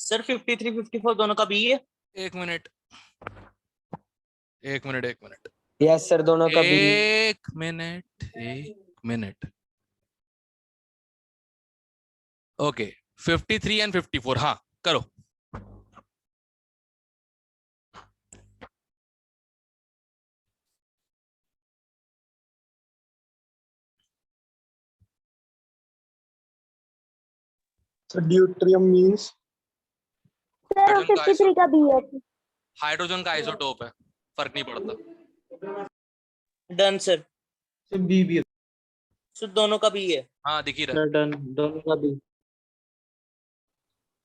Sir 53 54 दोनों का B है। एक मिनट एक मिनट एक मिनट यस सर, दोनों का बी। एक मिनट ओके 53 एंड 54 हाँ करो। ड्यूट्रियम मींस सर 53 का बी है। हाइड्रोजन का आइसोटोप है, फर्क नहीं पड़ता। Done sir. B B sir दोनों का बी है। हाँ दिख ही रहा है। सर डन, दोनों का बी।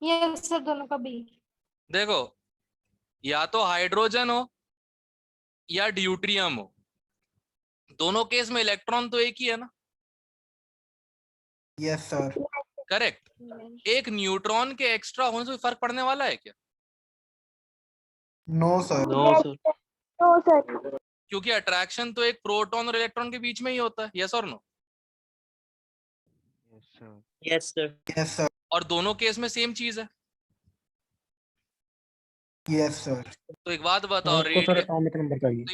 यस सर, दोनों का बी। देखो या तो हाइड्रोजन हो या ड्यूट्रियम हो, दोनों केस में इलेक्ट्रॉन तो एक ही है ना। Yes sir. करेक्ट। एक न्यूट्रॉन के एक्स्ट्रा होने से कोई फर्क पड़ने वाला है क्या? No sir. No sir. No sir. क्योंकि अट्रैक्शन तो एक प्रोटॉन और इलेक्ट्रॉन के बीच में ही होता है, यस और no. Yes sir. Yes sir. और दोनों केस में सेम चीज है। Yes sir. तो एक बात बताओ, आपको सर रेडियस एटॉमिक नंबर चाहिए। तो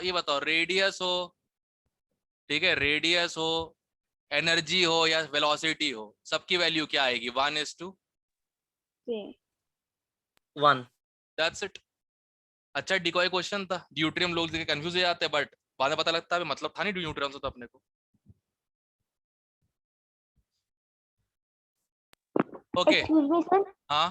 ये बताओ रेडियस हो, ठीक है, रेडियस हो, एनर्जी हो या वेलोसिटी हो, सबकी वैल्यू क्या आएगी? 1:2। 1। That's it. अच्छा डिकॉय क्वेश्चन था, ड्यूट्रियम लोग देख के कंफ्यूज हो जाते हैं, बट बाद में पता लगता है मतलब था नहीं न्यूट्रॉन से तो अपने को। Okay excuse me sir. हाँ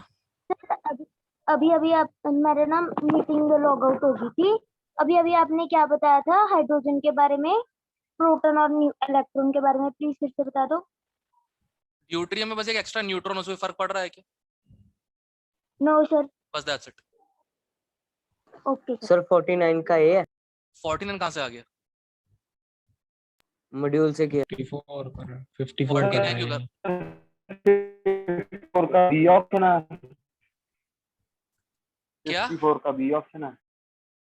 अभी अभी आप मेरे ना मीटिंग लॉग आउट हो गई थी। अभी अभी आपने क्या बताया था हाइड्रोजन के बारे में, प्रोटॉन और इलेक्ट्रॉन के बारे में, प्लीज फिर से बता दो। ड्यूट्रियम में बस एक एक्स्ट्रा न्यूट्रॉन, उसमें फर्क पड़ रहा है क्या? No sir. बस दैट्स इट। ओके सर 49 का ए है। 49 कहाँ से आ गया? मॉड्यूल से किया। 54 कर 54 49 क्यों कर? 54 का बी ऑप्शन है। क्या? 54 का बी ऑप्शन है।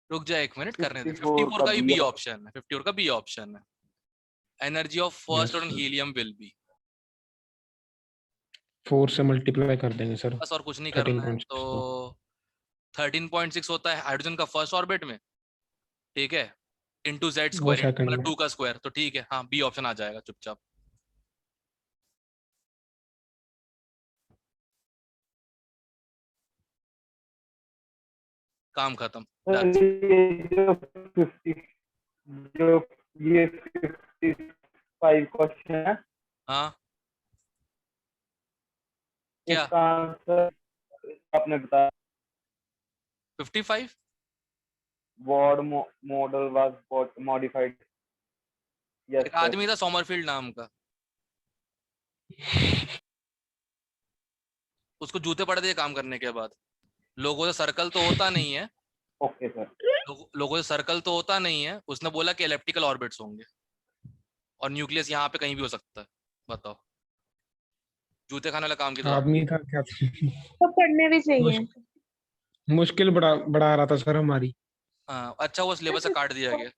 रुक जा एक मिनट करने दे। 54 54 का भी का बी B ऑप्शन है, 54 का बी ऑप्शन है। Energy of first on helium will be. 4 से मल्टीप्लाई कर देंगे सर। बस और कुछ नहीं करना है। तो 13.6 होता है हाइड्रोजन का फर्स्ट ऑर्बिट में, ठीक है, इंटू जेड वो स्क्वायर सेकंड मतलब में। 2 का स्क्वायर। तो ठीक है हाँ, बी ऑप्शन आ जाएगा चुपचाप। काम खत्म। That's it. जो ये 55 क्वेश्चन है, हाँ क्या इसका आंसर आपने बताया। 55? Bohr model was modified. Yes, एक sir. आदमी था सोमरफील्ड नाम का, उसको जूते पड़े थे काम करने के बाद। लोगों से सर्कल तो होता नहीं है, Okay, sir. लोगों से सर्कल तो होता नहीं है, उसने बोला कि एलिप्टिकल ऑर्बिट्स होंगे और न्यूक्लियस यहाँ पे कहीं भी हो सकता है। बताओ, जूते खाने वाला काम किया। आदमी था क्या? तो पढ़ने भी चाहिए। मुश्किल बढ़ा रहा था सर हमारी। हाँ अच्छा, वो सिलेबस से काट दिया गया।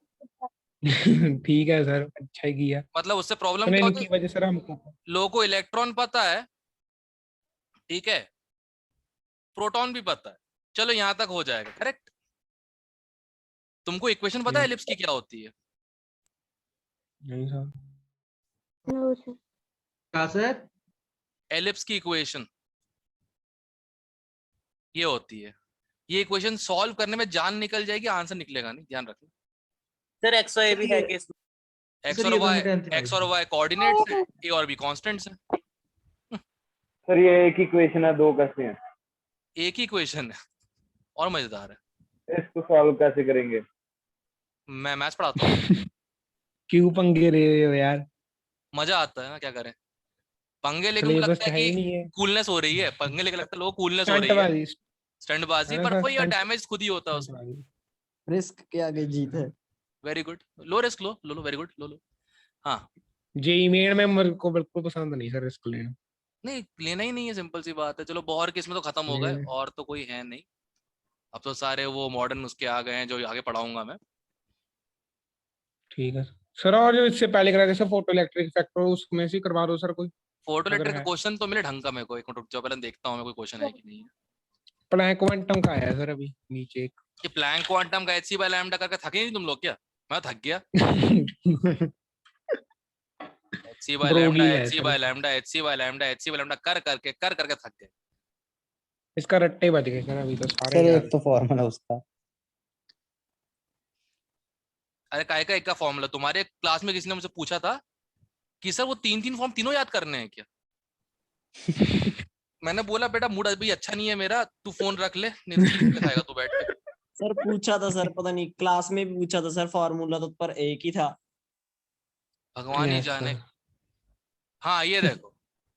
ठीक है सर, अच्छा ही किया। मतलब उससे प्रॉब्लम तो क्या होती इनकी है, वजह से हमको लोगों को इलेक्ट्रॉन पता है, ठीक है, प्रोटॉन भी पता है, चलो यहाँ तक हो जाएगा। करेक्ट। तुमको इक्वेशन पता है एलिप्स की क्या होती है? नहीं सर। No sir. कहाँ सर? एलिप्स की इक्वेशन ये होती है, ये इक्वेशन सॉल्व करने में जान निकल जाएगी, आंसर निकलेगा नहीं, ध्यान रखना। सर एक्स वाई भी है कि इसमें? एक्स और वाई कोऑर्डिनेट्स है, ए और बी कांस्टेंट्स है। सर ये एक इक्वेशन है, दो कैसे हैं? एक ही इक्वेशन है और मजेदार है। इसको सॉल्व कैसे करेंगे? मैं मैथ्स पढ़ाता हूँ, क्यों पंगे ले रहे हो यार? मजा आता है ना, क्या करें। पंगे लेके उनको सिलेबस लगता तो है है ही कि नहीं है। कूलनेस हो रही है, पंगे लेके लगता है लोगों को कूलनेस हो रही है, स्टंटबाजी। स्टंटबाजी, है ना पर सर, कोई स्टंट डैमेज खुद ही होता है उसमें। स्टंटबाजी। रिस्क के आगे जीत है। वेरी गुड, लो रिस्क, लो लो लो, वेरी गुड, लो लो। हाँ जेई मेन में मेरे को बिल्कुल पसंद नहीं सर रिस्क लेना। नहीं, लेना ही नहीं है, सिंपल सी बात है। चलो बॉहर केस में तो खत्म हो गए, लेना। और तो कोई है नहीं। अब तो सारे वो मॉडर्न उसके आ गए हैं जो आगे पढ़ाऊंगा मैं। ठीक है सर। और जो इससे पहले करा जैसे फोटो इलेक्ट्रिक फैक्टर उसमें से करवा दो सर कोई, फोटो अगर इलेक्ट्रिक का है। क्वेश्चन तो मिले ढंग का मेरे को, एक मिनट रुक जाओ, पहले देखता हूँ मैं कोई क्वेश्चन है कि नहीं है। प्लैंक क्वांटम का आया सर अभी नीचे एक। ये प्लैंक क्वांटम का hc by लैम्डा करके थके नहीं तुम लोग क्या? मैं थक गया। hc by लैम्डा ब्रोगली है hc सर by इसका। Lambda hc by lambda hc by lambda कर करके थक गए। इसका रट्टे बज गए सर अभी तो सारे सर याद। एक तो फॉर्मूला उसका। अरे काय का एक का फॉर्मूला? तुम्हारे क्लास में किसी ने मुझसे पूछा था कि सर वो तीन फॉर्म तीनों याद करने हैं क्या? मैंने बोला बेटा मूड अभी अच्छा नहीं है मेरा, तू फोन रख ले, नहीं तो लिख के खाएगा तू बैठ के। सर पूछा था सर, पता नहीं क्लास में भी पूछा था सर, फॉर्मूला तो पर एक ही था। भगवान ही Yes, जाने। sir. हाँ ये देखो,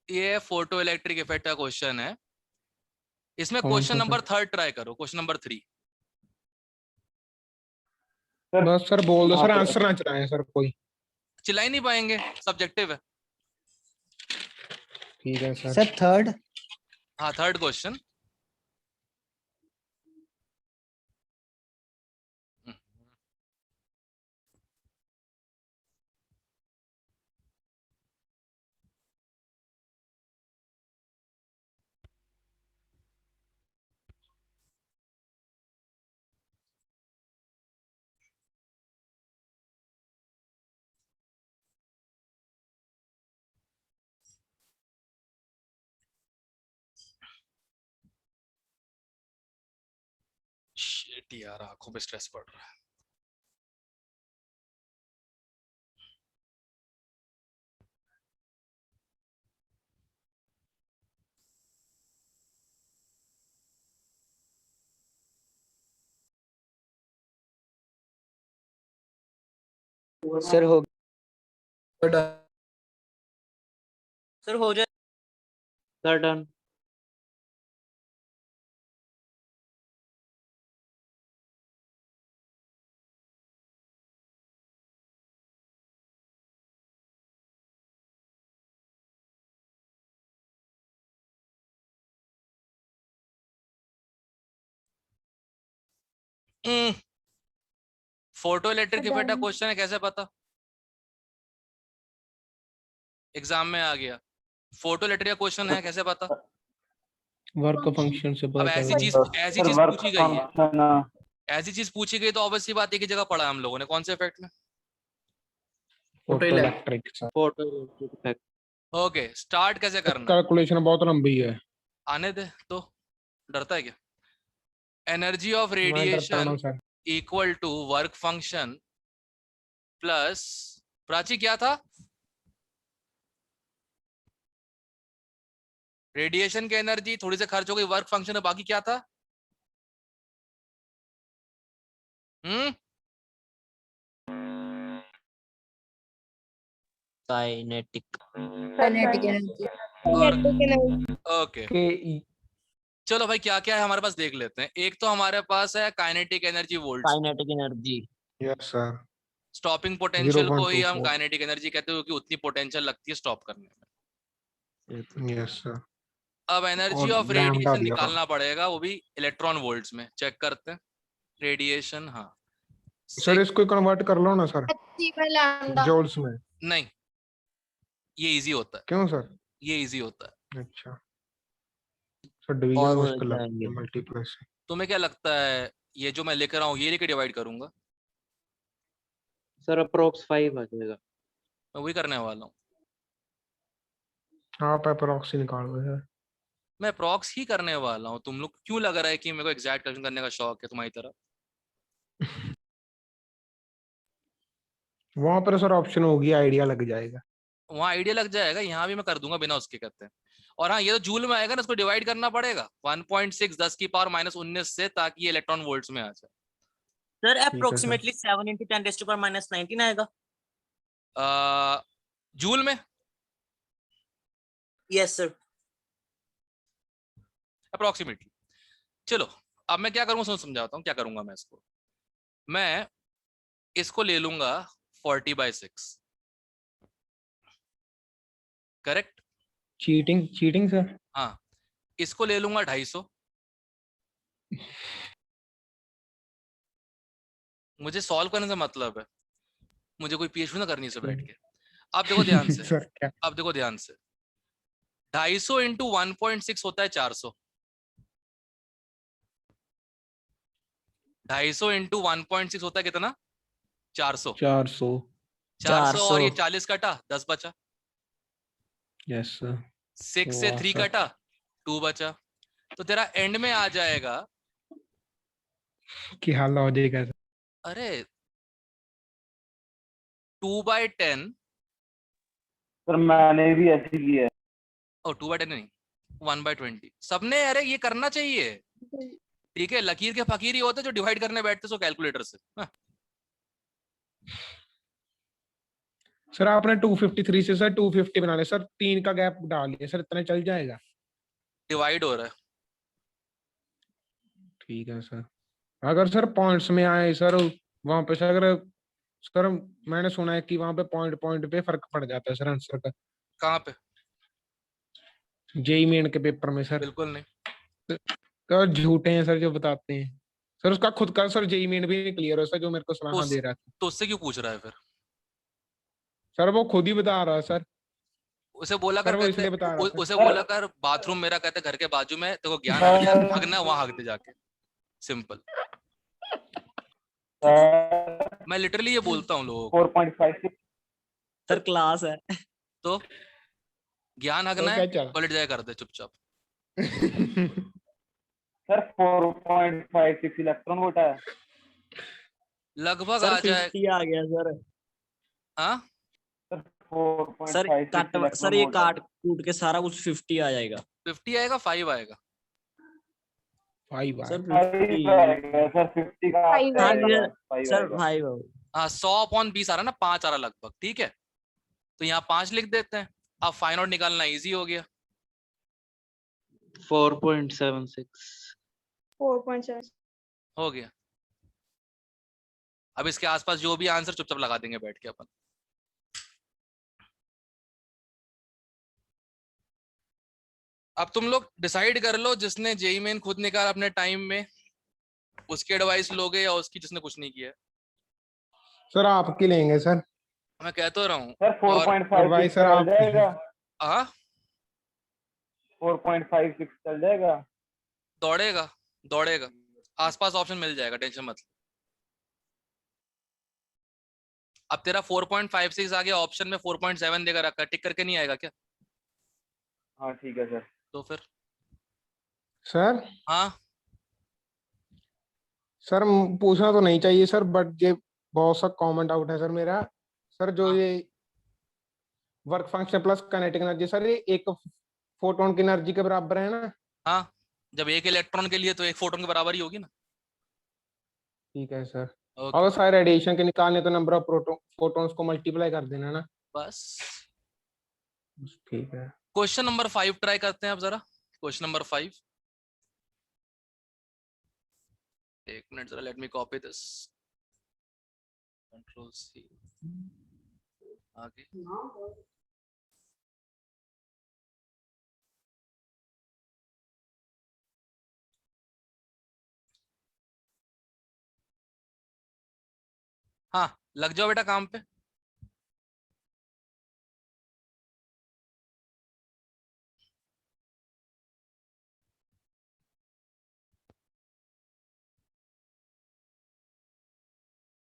ये फोटो इलेक्ट्रिक इफेक्ट का क्वेश्चन है। इसमें कौन क्वेश्चन सा नंबर सर? 3 ट्राई करो, क्वेश्चन नंबर 3। बस सर बोल दो सर, हाँ, आंसर ना चलाएं सर कोई। चिल्ला ही नहीं पाएंगे, सब्जेक्टिव है। ठीक है सर। Sir third. हाँ थर्ड क्वेश्चन। शिट यार, आंखों पे स्ट्रेस पड़ रहा है। सर हो सर हो जाए। Sir done. Photo electric effect का Done. क्वेश्चन है, कैसे पता? एग्जाम में आ गया। फोटो इलेक्ट्रिक का क्वेश्चन है, कैसे पता? वर्क फंक्शन से अब पता ऐसी चल चीज गया। ऐसी सर चीज वर्क पूछी गई है, फंक्शन ऐसी चीज पूछी गई तो ऑब्वियसली बात एक ही जगह पढ़ा है हम लोगों ने। कौन से इफेक्ट में? Photo electric sir. Photo effect. Okay, start कैसे करना है? कैलकुलेशन बहुत लंबी है। आने दे तो, डरता है क्या? एनर्जी ऑफ मैं डरता रेडिएशन हूँ sir. Equal to work function plus, Prachi क्या था? रेडिएशन की एनर्जी थोड़ी सी खर्च हो गई, वर्क फंक्शन है, बाकी क्या था? काइनेटिक। ओके के चलो भाई, क्या क्या है हमारे पास देख लेते हैं। एक तो हमारे पास है kinetic energy volt. Kinetic energy. Yes sir. Stopping potential को ही हम 0.24 काइनेटिक एनर्जी कहते हैं, क्योंकि उतनी पोटेंशियल लगती है स्टॉप करने में। Yes sir. अब एनर्जी और ऑफ लैम्डा रेडिएशन दिया। निकालना पड़ेगा, वो भी इलेक्ट्रॉन वोल्ट्स में। चेक करते हैं रेडिएशन। हाँ सर इसको कन्वर्ट कर लो ना सर जॉल्स में। नहीं, ये इजी होता है, क्यों सर? ये इजी होता है। अच्छा सर, डिवीजन और मुश्किल हो लगती है जाएंगे। मल्टीप्लाई से। तुम्हें क्या लगता है, ये जो मैं लिख रहा हूँ ये लेके डिवाइड करूंगा? सर अप्रोक्स 5 आ जाएगा। मैं वही करने वाला हूँ, आप अप्रोक्स ही निकाल दो सर। मैं अप्रॉक्स ही करने वाला हूँ। तुम लोग क्यों लग रहा है कि मेरे को एग्जैक्ट कैलकुलेशन करने का शौक है तुम्हारी तरह? वहां पर सर ऑप्शन होगी, आइडिया लग जाएगा। वहां आइडिया लग जाएगा, यहाँ भी मैं कर दूंगा बिना उसके, कहते हैं। और हाँ, ये तो जूल में आएगा ना, इसको डिवाइड करना पड़ेगा 1.6 10 की पावर -19 से, ताकि ये इलेक्ट्रॉन वोल्ट्स में आ जाए। Sir sir. अप्रोक्सीमेटली 7 × 10⁻⁹ आएगा। जूल में यस सर। अप्रोक्सीमेटली। चलो अब मैं क्या करूंगा, समझाता हूँ क्या करूंगा मैं इसको। मैं इसको ले लूंगा 40/6, करेक्ट? Cheating sir. हाँ, इसको ले लूंगा 250। मुझे सॉल्व करने से मतलब है, मुझे कोई पीएचडी ना करनी से बैठ के। अब देखो ध्यान से, सर क्या? अब देखो ध्यान से, 250 × 1.6 होता है 400। 250 इंटू 1.6 होता है कितना? 400। 400 400 और ये 400 40 कटा, 10 बचा। यस सर 6 से 3 सर कटा, 2 बचा। तो तेरा एंड में आ जाएगा, की हाल लॉजिक है अरे 2/10 सर मैंने भी ऐसे किया है। और 2/10 नहीं 1/20 सबने। अरे ये करना चाहिए, ठीक है। लकीर के फकीर ही होते जो डिवाइड करने बैठते सो कैलकुलेटर से। हाँ। सर आपने 253 से सर 250 बना लिया सर, 3 का गैप डाल लिया सर, इतना चल जाएगा? डिवाइड हो रहा है। ठीक है सर। अगर सर पॉइंट्स में आए सर वहां पे सर, अगर सर मैंने सुना है कि वहां पे पॉइंट पॉइंट पे फर्क पड़ जाता है सर आंसर का। कहाँ पे? जेई मेन के पेपर में सर। बिल्कुल नहीं। तो झूठे हैं सर जो बताते हैं सर, उसका खुद का सर जेई मेन भी नहीं क्लियर है सर, जो मेरे को तो सलाह दे रहा था तो उससे क्यों पूछ रहा है फिर? सर, वो खुद ही बता रहा है सर। उसे बोला सर कर, वो कहते इसलिए बता रहा था उसे सर- बोला कर बाथरूम मेरा कहते घर के बाजू में, तेरे को ज्ञान आ गया, हगना वहां हग दे जाके। सिंपल। मैं लिटरली ये बोलता हूँ लोगों को। 4.56 सर क्लास है। तो ज्ञान तो हगना क्या है, चल पलट जाए कर दे चुपचाप। सर 4.56 इलेक्ट्रॉन वोल्ट है। लगभग सर आ जाए। 50 आ गया सर। हाँ सर सर 4.56 काट सर इलेक्ट्रॉन ये वोल्ट काट कूट के सारा कुछ 50 आ जाएगा 50 आएगा, 5 आएगा। 5 सर 5 50। आएगा सर, 50 का Five हाँ आएगा, सर 5 सर आएगा। 5 हाँ 100/20 आ रहा ना, 5 आ रहा लगभग, ठीक है। तो यहाँ 5 लिख देते हैं। अब फाइन आउट निकालना इजी हो गया। 4.76 4.7 हो गया। अब इसके आसपास जो भी आंसर चुपचाप लगा देंगे बैठ के अपन। अब तुम लोग डिसाइड कर लो, जिसने जेई मेन खुद निकाला अपने टाइम में उसकी एडवाइस लोगे या उसकी जिसने कुछ नहीं किया। सर आपकी लेंगे सर। मैं कह तो रहा हूँ। सर और 4.56 सर चल आप जाएगा। हाँ 4.56 चल जाएगा। दौड़ेगा दौड़ेगा, आसपास ऑप्शन मिल जाएगा, टेंशन मत। अब तेरा 4.56 आ गया, ऑप्शन में 4.7 देगा रखा, टिक करके नहीं आएगा क्या? हाँ ठीक है सर। तो फिर सर हाँ सर पूछना तो नहीं चाहिए सर, बट ये बहुत सा कॉमन डाउट है सर मेरा। सर जो हाँ। ये work function plus kinetic energy sir, ये एक फोटोन की एनर्जी के बराबर है ना? हाँ जब एक इलेक्ट्रॉन के लिए तो एक फोटोन के बराबर ही होगी ना। ठीक है सर। ओके और सारे रेडिएशन के निकालने तो नंबर ऑफ प्रोटॉन फोटॉन्स को मल्टीप्लाई कर देना ना। बस। ठीक है। क्वेश्चन नंबर 5 ट्राई करते हैं अब जरा। क्वेश्चन नंबर 5, एक मिनट जरा, let me copy this, control C, आगे। हाँ लग जाओ बेटा काम पे।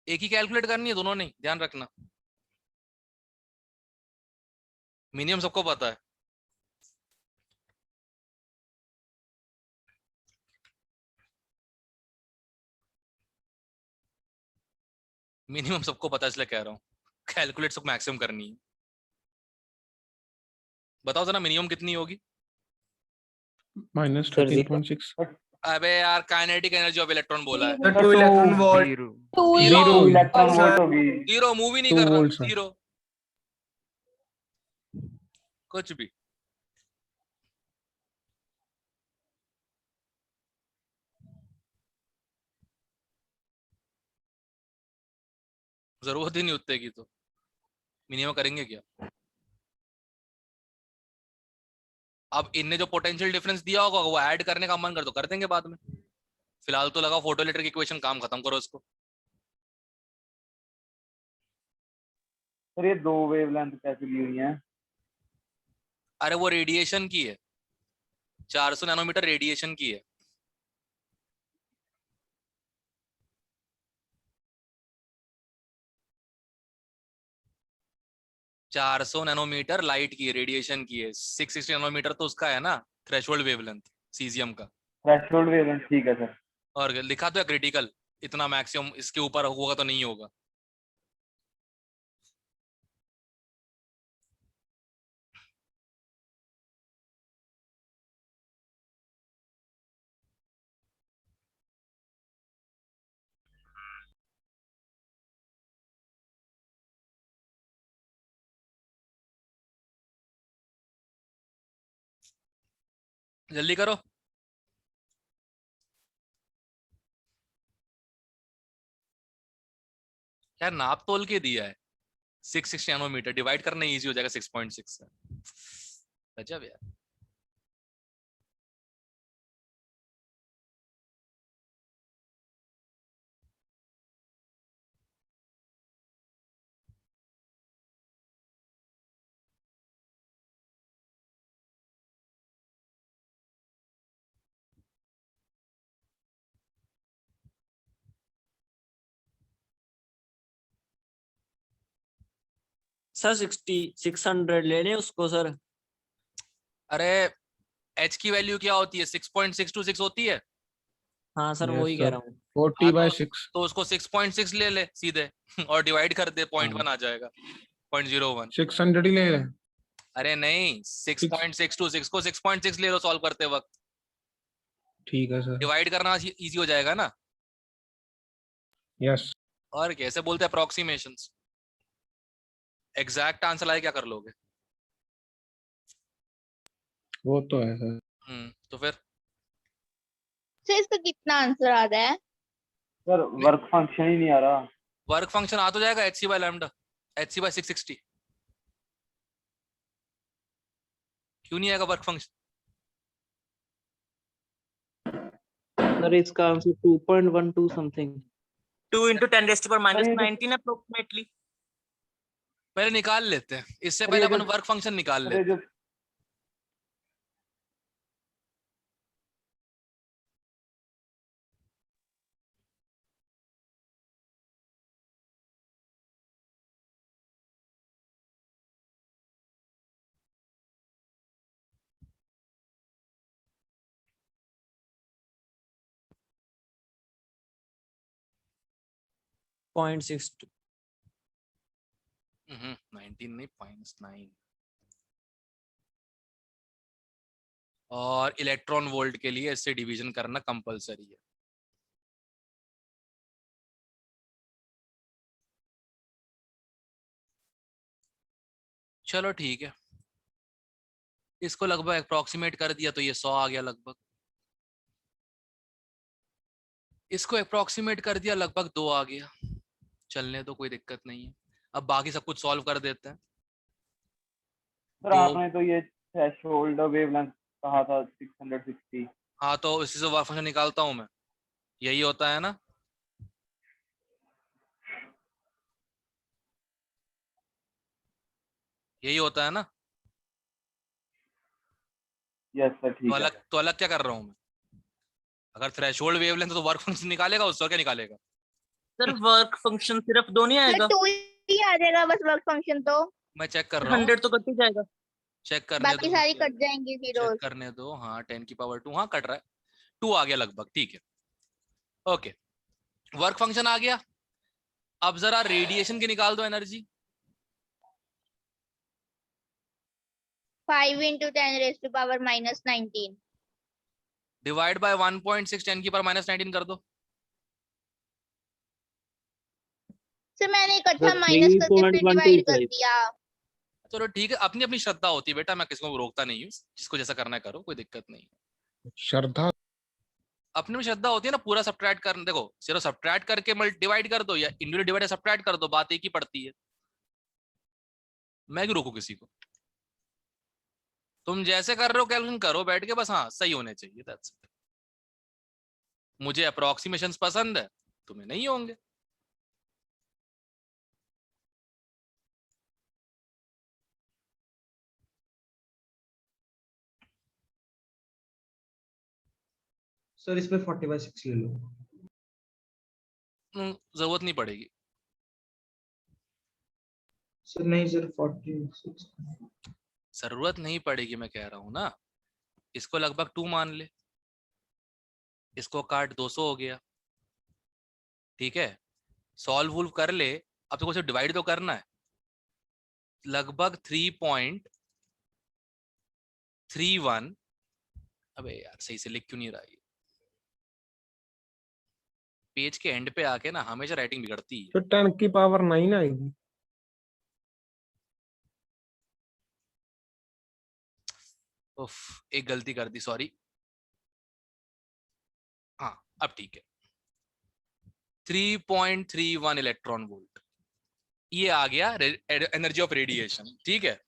एक ही कैलकुलेट करनी है, दोनों नहीं, ध्यान रखना। मिनिमम सबको पता है। मिनिमम सबको पता है इसलिए कह रहा हूँ, कैलकुलेट सबको मैक्सिमम करनी है। बताओ जरा मिनिमम कितनी होगी? -13.6 अबे यार काइनेटिक एनर्जी ऑफ इलेक्ट्रॉन बोला है। 2 electron volt. Zero electron volt होगी। जीरो, मूव ही नहीं 2 कर रहा, वोल्ट सर। जीरो कुछ भी। जरूरत ही नहीं उतने की तो मिनिमम करेंगे क्या? अब इनने जो पोटेंशियल डिफरेंस दिया होगा वो ऐड करने का मन कर तो कर देंगे बाद में। फिलहाल तो लगाओ फोटो इलेक्ट्रिक इक्वेशन, काम खत्म करो इसको। सर ये 2 वेवलेंथ कैसे ली हुई हैं? अरे वो रेडिएशन की है, 400 नैनोमीटर रेडिएशन की है। 400 नैनोमीटर लाइट की रेडिएशन की है, 660 नैनोमीटर तो उसका है ना थ्रेशोल्ड वेवलेंथ सीजियम का। थ्रेशोल्ड वेवलेंथ, ठीक है सर। और लिखा तो है क्रिटिकल, इतना मैक्सिमम, इसके ऊपर होगा तो नहीं होगा। जल्दी करो। यार नाप तोल के दिया है 660 नैनोमीटर, डिवाइड करना इजी हो जाएगा 6.6 से। गजब यार। सर 600 ले लें उसको सर। अरे h की वैल्यू क्या होती है, 6.626 होती है। हाँ सर Yes, वही कह sir. रहा हूँ। 40/6. तो उसको 6.6 ले ले सीधे और डिवाइड कर दे, 0.1 आ जाएगा, 0.01। 600 ही ले रहे हैं। अरे नहीं, 6.626 को 6.6 ले लो सॉल्व करते वक्त, ठीक है सर। डिवाइड करना इजी हो जाएगा ना। यस। और कैसे बोलते हैं अप्रोक्सीमेशंस, एग्जैक्ट आंसर लाए क्या कर लोगे। वो तो है सर। तो फिर सर इसका कितना आंसर आ रहा है? सर वर्क फंक्शन ही नहीं आ रहा। वर्क फंक्शन आ तो जाएगा hc by lambda, hc by 660। क्यों नहीं आएगा वर्क फंक्शन? सर इसका answer 2.12 something. 2 into 10 raised to power minus ये तो- 19 approximately. पहले निकाल लेते हैं, इससे अरे पहले ये अपन जो- वर्क फंक्शन निकाल अरे लेते जो हैं। पॉइंट 6 19 नहीं, -9। और इलेक्ट्रॉन वोल्ट के लिए इससे डिवीजन करना कंपलसरी है। चलो ठीक है, इसको लगभग अप्रोक्सीमेट कर दिया तो ये 100 आ गया लगभग, इसको अप्रोक्सीमेट कर दिया लगभग 2 आ गया। चलने दो, कोई दिक्कत नहीं है। अब बाकी सब कुछ सॉल्व कर देते हैं। सर 2, आपने तो ये थ्रेशोल्ड वेवलेंथ कहा था 660। हाँ तो इसी से वर्क फंक्शन निकालता हूँ मैं, यही होता है ना। यही होता है ना। यस सर, ठीक है। तो अलग क्या कर रहा हूँ मैं, अगर थ्रेशोल्ड वेवलेंथ तो वर्क फंक्शन निकालेगा, उससे और क्या निकालेगा। सर वर्क फंक्शन सिर्फ 2 नहीं आएगा, 2 ही आ जाएगा बस वर्क फंक्शन तो। मैं चेक कर रहा हूँ, 100 तो कट ही जाएगा। चेक करने बाकी दो, सारी कट जाएंगी जीरो। चेक करने दो। हाँ 10⁻², हाँ कट रहा है, 2 आ गया लगभग, ठीक है। ओके, वर्क फंक्शन आ गया। अब जरा रेडिएशन की निकाल दो energy. 5 into 10 raised to power minus 19। Divide by 1.6 10⁻⁻19 कर दो। सर मैंने इकट्ठा सर माइनस करके फिर डिवाइड कर 3.125। दिया। चलो ठीक है, अपनी अपनी श्रद्धा होती है बेटा, मैं किसी को रोकता नहीं हूँ, जिसको जैसा करना है करो, कोई दिक्कत नहीं। श्रद्धा। अपनी में श्रद्धा होती है ना, पूरा सब्ट्रैक्ट कर, देखो सिर्फ सब्ट्रैक्ट करके डिवाइड कर दो या इंडिविजुअल डिवाइड सब्ट्रैक्ट कर दो, बात एक ही पड़ती है। मैं क्यों रोकू किसी को, तुम जैसे कर रहे हो कैलकुलेशन करो बैठ के, बस हाँ सही होने चाहिए, that's it। मुझे अप्रोक्सीमेशंस पसंद है, तुम्हें नहीं होंगे। सर इसमें 40/6 ले लो। जरूरत नहीं पड़ेगी। सर नहीं सर 46। जरूरत नहीं पड़ेगी, मैं कह रहा हूं ना। इसको लगभग 2 मान ले, इसको काट 200 हो गया, ठीक है। सॉल्व वूल्व कर ले, अब तो सिर्फ डिवाइड तो करना है। लगभग 3.31। अबे यार सही से लिख क्यों नहीं रहा है? पेज के एंड पे आके ना हमेशा राइटिंग बिगड़ती है। तो 10 की पावर 9 आएगी। उफ, एक गलती कर दी, सॉरी। हाँ अब ठीक है, 3.31 इलेक्ट्रॉन वोल्ट, ये आ गया एनर्जी ऑफ रेडिएशन, ठीक है।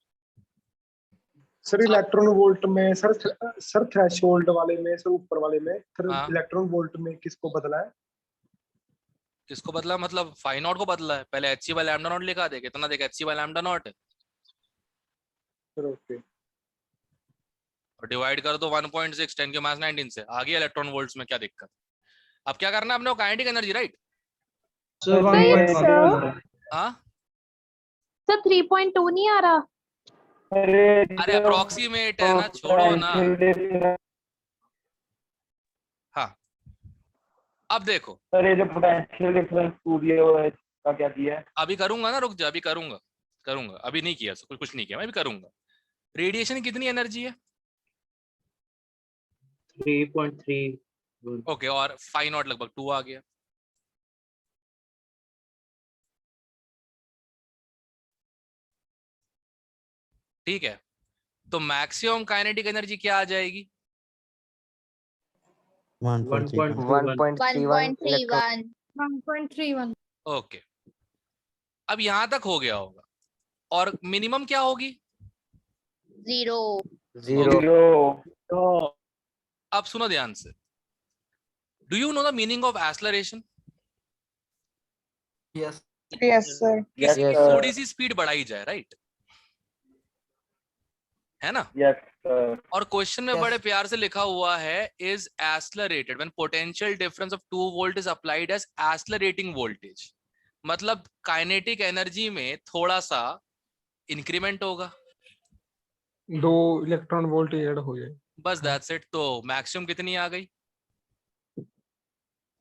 सर इलेक्ट्रॉन वोल्ट में सर थ्रेशोल्ड वाले में सर ऊपर वाले में हाँ। इलेक्ट्रॉन वोल्ट में किसको बदला है? किसको बदला मतलब फाई नॉट को बदला है। पहले H C by lambda not लिखा दे, कितना देख H C by lambda not है, सर ओके। और डिवाइड कर दो 1.6 10 के माइनस 19 से, आ गया इलेक्ट्रॉन वोल्ट्स में। क्या दिक्कत? अब क्या करना है अपने को? Kinetic energy, right? Sir sir, 1.1। हाँ सर 3.2 नहीं आ रहा। अरे अप्रोक्सीमेट है ना, छोड़ो ना। हाँ अब देखो, सर ये जो पोटेंशियल डिफरेंस टू दिया हुआ है इसका क्या किया है? अभी करूंगा ना, रुक जा, अभी करूंगा। अभी नहीं किया, कुछ नहीं किया, मैं भी करूंगा। रेडिएशन की कितनी एनर्जी है? 3.3। ओके, और फाई नॉट लगभग 2 आ गया। ठीक है, तो मैक्सिमम काइनेटिक एनर्जी क्या आ जाएगी? 1.31। ओके, अब यहां तक हो गया होगा। और मिनिमम क्या होगी? 0। अब सुनो ध्यान से, do you know the meaning of acceleration? Yes sir किसी की थोड़ी सी स्पीड बढ़ाई जाए, राइट? है ना? Yes sir. और क्वेश्चन में Yes. बड़े प्यार से लिखा हुआ है, is accelerated when potential difference of 2 volt is applied as accelerating voltage. मतलब काइनेटिक एनर्जी में थोड़ा सा इंक्रीमेंट होगा, 2 इलेक्ट्रॉन वोल्ट ऐड हो जाए। बस दैट्स इट। तो मैक्सिमम कितनी आ गई?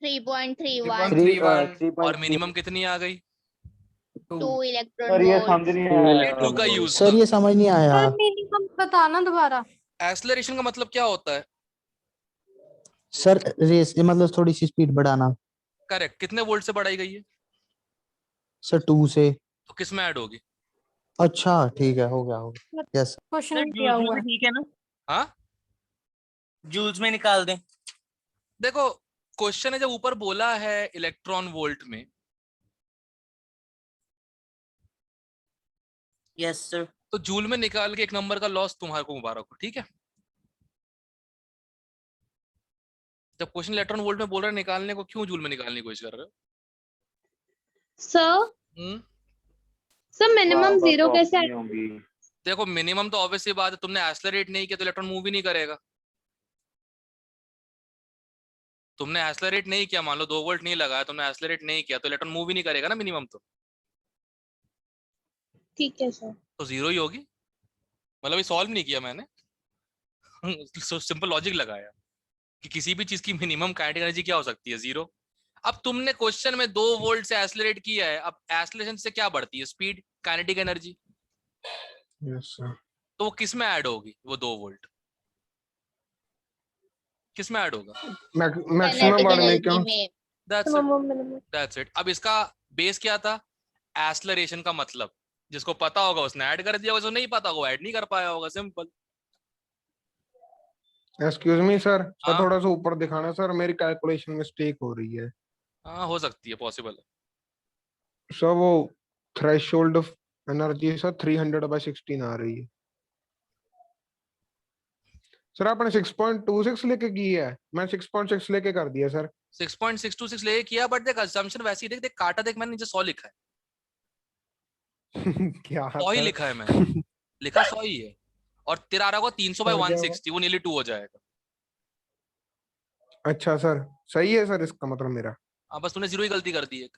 3.31। और मिनिमम कितनी आ गई? 2 इलेक्ट्रॉन सर ये वोल्ट। समझ नहीं ये आया। 2 का यूज सर ये समझ नहीं आया। मिनिमम बताना दोबारा। एस्लरेशन का मतलब क्या होता है? सर रेस मतलब थोड़ी सी स्पीड बढ़ाना। करेक्ट। कितने वोल्ट से बढ़ाई गई है? सर 2 से। तो किस में ऐड होगी? अच्छा ठीक है, हो गया यस। क्वेश्चन सर किया जूल्स हुआ में है। ठीक है ना? हाँ जूल्स में निकाल दें। देखो, क्वेश्चन है जब ऊपर बोला है इलेक्ट्रॉन वोल्ट में, यस सर। तो जूल में निकाल के एक नंबर का लॉस तुम्हारे को मुबारक हो, ठीक है। जब क्वेश्चन इलेक्ट्रॉन वोल्ट में बोल रहे हैं निकालने को, क्यों जूल में निकालने की कोशिश कर रहे हो? सर सर मिनिमम 0 कैसे नहीं होगी। देखो मिनिमम तो ऑब्वियस सी बात है, तुमने एक्सेलरेट नहीं किया तो इलेक्ट्रॉन मूव ही नहीं करेगा। तुमने एक्सेलरेट नहीं किया, मान लो 2 वोल्ट नहीं लगाया, तुमने एक्सेलरेट नहीं किया तो इलेक्ट्रॉन मूव ही नहीं करेगा ना मिनिमम तो। ठीक है सर। तो 0 ही होगी। मतलब ये सॉल्व नहीं किया मैंने, सिंपल लॉजिक लगाया कि किसी भी चीज की मिनिमम काइनेटिक एनर्जी क्या हो सकती है? 0। अब तुमने क्वेश्चन में 2 वोल्ट से एक्सेलरेट किया है, अब एक्सेलरेशन से क्या बढ़ती है? Speed, kinetic energy. Yes sir. तो वो किस में ऐड होगी? वो 2 वोल्ट किस में ऐड होगा? मैक्सिमम बढ़ने क्यों? That's it. अब इसका बेस क्या था? एक्सेलरेशन का मतलब जिसको पता होगा उसने ऐड कर दिया होगा, जिसको नहीं पता होगा ऐड नहीं कर पाया होगा, सिंपल। एक्सक्यूज मी सर, हाँ। थोड़ा सा ऊपर दिखाना सर, मेरी कैलकुलेशन मिस्टेक हो रही है। हाँ हो सकती है, पॉसिबल है। सर वो थ्रेशोल्ड एनर्जी सर 300/16 आ रही है। सर आपने 6.26 लेके की है, मैं 6.6 लेके कर दिया सर। 6.626 ले किया, बट देख assumption वैसी देख, देख काटा देख, मैंने नीचे 100 लिखा है। क्या 100 ही सर? लिखा है मैंने, लिखा 100 ही है। और तेरा आ रहा होगा 300/160, वो नीली 2 हो जाएगा। अच्छा सर, सही है सर, इसका मतलब मेरा। हाँ बस तूने 0 ही गलती कर दी एक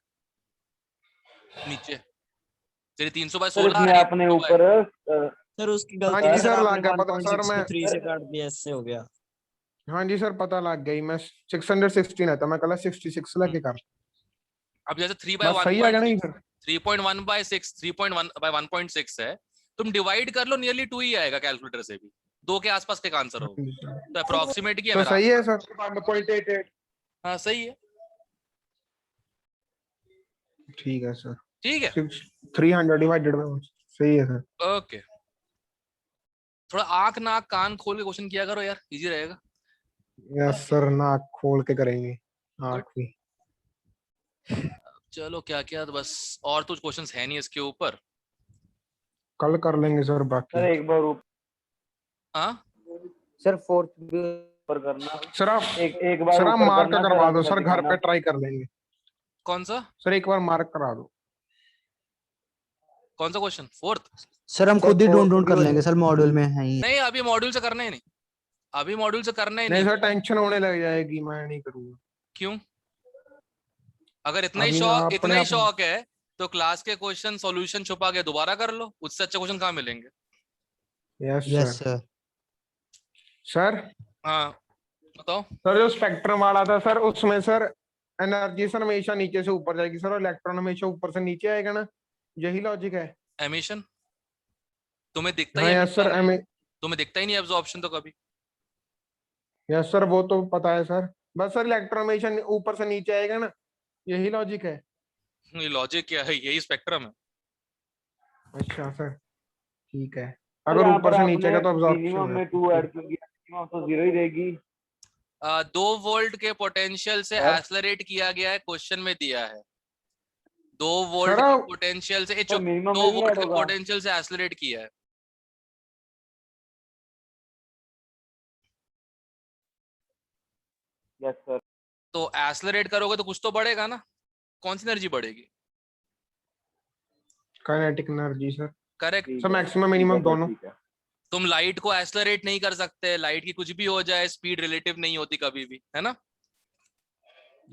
नीचे। चलिए 300 बाय सर 16 इसमें आपने ऊपर सर उसकी हाँ गलती जी है सर, सर, लग आपने गया पता सर 1.6 मैं। को 3 से काट दिया, इससे हो गया। हाँ जी सर, पता लग गई। मैं 616 है तो मैं कल 66 लेके कर। अब जैसे 3 बाय बस सही आ गया नहीं 1.6 सर? 3.1 बाय 6 3.1 बाय 1.6 है, तुम डिवाइड कर लो, नियरली 2 ही आएगा कैलकुलेटर से भी, 2 के आसपास के आंसर हो, तो अप्रोक्सीमेट किया तो मेरा सही है answer। सर 1.88। हाँ सही है, ठीक है सर। ठीक है 300 डिवाइडेड में सही है सर। ओके। थोड़ा आंख नाक कान खोल के क्वेश्चन किया करो यार, इजी रहेगा। यस सर, नाक खोल के करेंगे, आँख भी। चलो क्या क्या, तो बस और तो क्वेश्चंस है नहीं इसके ऊपर। कल कर लेंगे सर सर बाकी। एक बार हाँ सर फोर्थ ऊपर करना, सर आप एक बार सर आप ऊपर मार्क करना, फिर करवा दो आंसर सर, घर दिखाना। पे ट्राई कर लेंगे। कौन सा सर एक बार मार्क करा दो। कौन सा क्वेश्चन, 4th? सर हम सर खुद ही ढूंढ fourth ढूंढ भी कर हो लेंगे सर, मॉड्यूल में है ही। नहीं अभी मॉड्यूल से करना ही नहीं, अभी मॉड्यूल से करना ही नहीं नहीं। सर, टेंशन होने लग जाएगी, मैं नहीं करूंगा। क्यों? अगर इतना ही अभी शौक, अपने इतना ही आप शौक है तो क्लास के क्वेश्चन सॉल्यूशन छुपा के दोबारा कर लो, उससे अच्छे क्वेश्चन कहाँ मिलेंगे? Yes yes sir. Sir. Sir हाँ बताओ। सर जो स्पेक्ट्रम वाला था सर, उसमें सर एनर्जी सर हमेशा नीचे से ऊपर जाएगी सर, और इलेक्ट्रॉन हमेशा ऊपर से नीचे आएगा ना, यही लॉजिक है। एमिशन तुम्हें दिखता ही हाँ यस सर, एमिशन, तुम्हें दिखता ही नहीं एब्जॉर्प्शन तो कभी। यस सर वो तो पता है सर, बस सर इलेक्ट्रॉन हमेशा ऊपर से नीचे आएगा ना, यही लॉजिक है। ये लॉजिक क्या है, यही स्पेक्ट्रम है। अच्छा सर ठीक है, सर अगर यहाँ ऊपर पर से नीचे आपने का तो मिनिमम अब्जॉर्प्शन है। में 2 ऐड क्यों किया? मिनिमम तो 0 ही रहेगी। 2 वोल्ट के पोटेंशियल से सर? एक्सलरेट किया गया है, क्वेश्चन में दिया है 2 वोल्ट सर के पोटेंशियल से, सर मिनिमम 2 में भी वोल्ट ऐड के होगा। पोटेंशियल से एक्सलरेट किया है। Yes sir. तो एक्सलरेट करोगे तो कुछ तो बढ़ेगा ना, कौन सी एनर्जी बढ़ेगी? Kinetic energy sir. करेक्ट। ठीक सर है, मैक्सिमम ठीक है मिनिमम सर, दोनों। ठीक है। तुम लाइट को एक्सलरेट नहीं कर सकते, लाइट की कुछ भी हो जाए स्पीड रिलेटिव नहीं होती कभी भी, है ना?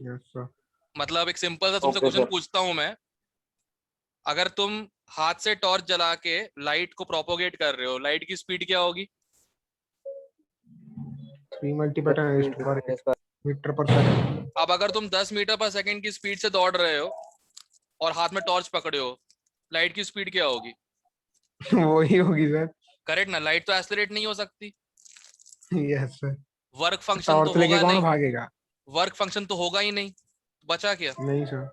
Yes sir. मतलब एक सिंपल सा तुमसे ओके क्वेश्चन सर। पूछता हूं मैं, अगर तुम हाथ से टॉर्च जला के लाइट को प्रोपोगेट कर रहे हो, लाइट की स्पीड क्या होगी? 3 मल्टीपल मीटर पर सेकंड। अब अगर तुम 10 मीटर पर सेकंड की स्पीड से दौड़ रहे हो और हाथ में टॉर्च पकड़े हो, लाइट की स्पीड क्या होगी? वही होगी सर। करेक्ट ना, लाइट तो एक्सलरेट नहीं हो सकती। Yes sir. वर्क फंक्शन तो टॉर्च लेके होगा कौन नहीं, भागेगा? वर्क फंक्शन तो होगा ही नहीं, बचा क्या? नहीं सर।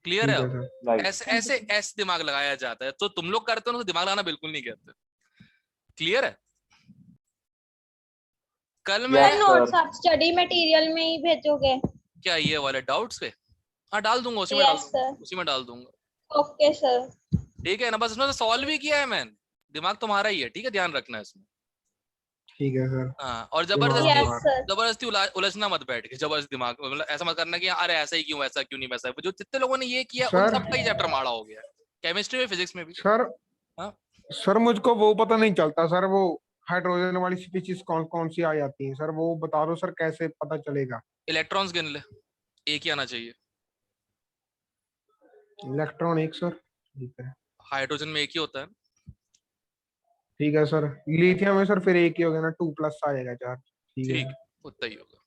क्लियर है? ठीक है अब सर। राइट। ऐसे ऐसे ऐसे दिमाग लगाया जाता है, तो तुम लोग करते हो ना, तो दिमाग लगाना बिल्कुल नहीं कहते। क्लियर है? कल मैं यस नोट्स सर। आप स्टडी मटेरियल में ही भेजोगे? क्या ये वाले डाउट्स पे? हाँ डाल दूंगा, उसी में डाल यस दूंगा, सर। उसी में डाल दूंगा। Okay sir. ठीक है ना, बस इसमें सॉल्व भी किया है मैंने, दिमाग तुम्हारा ही है, ठीक है, ध्यान रखना इसमें। ठीक है सर। हाँ, और दिमाग जबरदस्ती, यस सर। जबरदस्ती उलझना मत बैठ के, जबरदस्ती दिमाग, मतलब ऐसा मत करना कि अरे ऐसा ही क्यों, ऐसा क्यों नहीं, वैसा। जो जितने लोगों ने ये किया उन सर सबका ही चैप्टर माड़ा हो गया, केमिस्ट्री में, फिजिक्स में भी। सर हाँ सर मुझको वो पता नहीं चलता सर, वो हाइड्रोजन वाली स्पीशीज कौन कौन सी आ जाती हैं सर, वो बता दो सर, कैसे पता चलेगा? इलेक्ट्रॉन्स गिन ले, एक ही आना चाहिए। इलेक्ट्रॉन एक सर। ठीक है। हाइड्रोजन में एक ही होता है। ठीक है सर। लिथियम में सर फिर एक ही हो गया ना, 2+ आएगा चार्ज। ठीक ठीक, है। उतना ही होगा।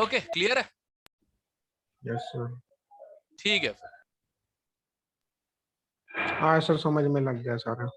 ओके क्लियर है? Yes sir. ठीक है फिर। हाँ सर, समझ में लग गया सारा।